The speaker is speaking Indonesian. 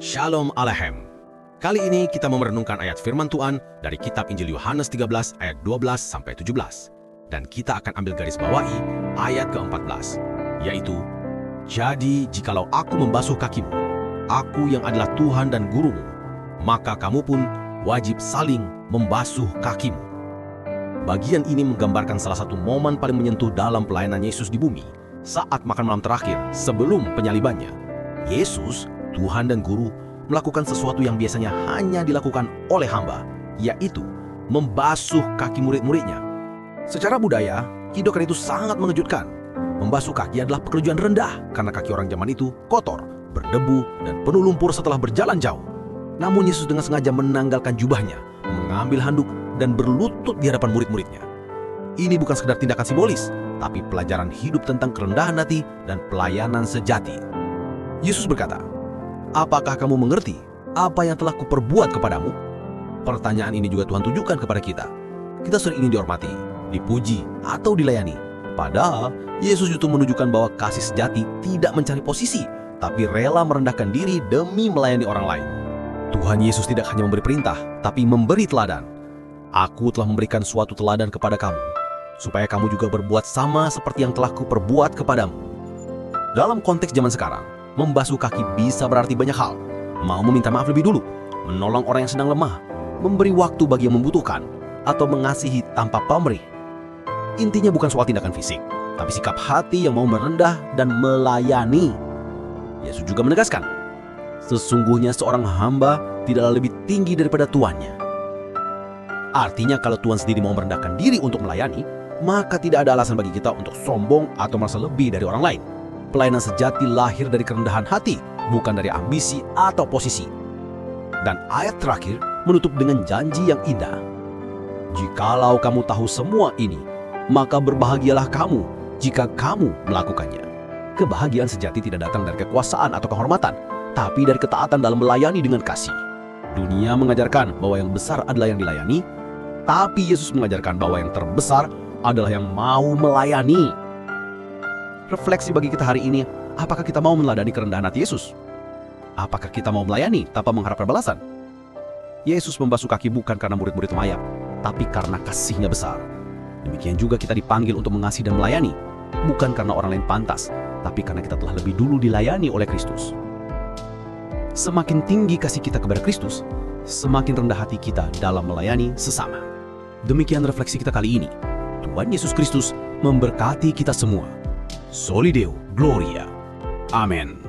Shalom Aleichem. Kali ini kita mau merenungkan ayat firman Tuhan dari kitab Injil Yohanes 13 ayat 12-17. Dan kita akan ambil garis bawahi ayat ke-14, yaitu, "Jadi jikalau aku membasuh kakimu, aku yang adalah Tuhan dan gurumu, maka kamu pun wajib saling membasuh kakimu." Bagian ini menggambarkan salah satu momen paling menyentuh dalam pelayanan Yesus di bumi, saat makan malam terakhir sebelum penyalibannya. Yesus, Tuhan dan Guru, melakukan sesuatu yang biasanya hanya dilakukan oleh hamba, yaitu membasuh kaki murid-muridnya. Secara budaya, tindakan itu sangat mengejutkan. Membasuh kaki adalah pekerjaan rendah karena kaki orang zaman itu kotor, berdebu, dan penuh lumpur setelah berjalan jauh. Namun Yesus dengan sengaja menanggalkan jubahnya, mengambil handuk, dan berlutut di hadapan murid-muridnya. Ini bukan sekedar tindakan simbolis, tapi pelajaran hidup tentang kerendahan hati dan pelayanan sejati. Yesus berkata, "Apakah kamu mengerti apa yang telah kuperbuat kepadamu?" Pertanyaan ini juga Tuhan tujukan kepada kita. Kita sering ingin dihormati, dipuji, atau dilayani. Padahal Yesus itu menunjukkan bahwa kasih sejati tidak mencari posisi, tapi rela merendahkan diri demi melayani orang lain. Tuhan Yesus tidak hanya memberi perintah, tapi memberi teladan. "Aku telah memberikan suatu teladan kepada kamu, supaya kamu juga berbuat sama seperti yang telah kuperbuat kepadamu." Dalam konteks zaman sekarang, membasuh kaki bisa berarti banyak hal. Mau meminta maaf lebih dulu, menolong orang yang sedang lemah, memberi waktu bagi yang membutuhkan, atau mengasihi tanpa pamrih. Intinya bukan soal tindakan fisik, tapi sikap hati yang mau merendah dan melayani. Yesus juga menegaskan, sesungguhnya seorang hamba tidaklah lebih tinggi daripada tuannya. Artinya kalau Tuhan sendiri mau merendahkan diri untuk melayani, maka tidak ada alasan bagi kita untuk sombong atau merasa lebih dari orang lain. Pelayanan sejati lahir dari kerendahan hati, bukan dari ambisi atau posisi. Dan ayat terakhir menutup dengan janji yang indah. "Jikalau kamu tahu semua ini, maka berbahagialah kamu jika kamu melakukannya." Kebahagiaan sejati tidak datang dari kekuasaan atau kehormatan, tapi dari ketaatan dalam melayani dengan kasih. Dunia mengajarkan bahwa yang besar adalah yang dilayani, tapi Yesus mengajarkan bahwa yang terbesar adalah yang mau melayani. Refleksi bagi kita hari ini, apakah kita mau meneladani kerendahan hati Yesus? Apakah kita mau melayani tanpa mengharapkan balasan? Yesus membasuh kaki bukan karena murid-murid mayap, tapi karena kasihnya besar. Demikian juga kita dipanggil untuk mengasihi dan melayani, bukan karena orang lain pantas, tapi karena kita telah lebih dulu dilayani oleh Kristus. Semakin tinggi kasih kita kepada Kristus, semakin rendah hati kita dalam melayani sesama. Demikian refleksi kita kali ini. Tuhan Yesus Kristus memberkati kita semua. Soli Deo Gloria. Amin.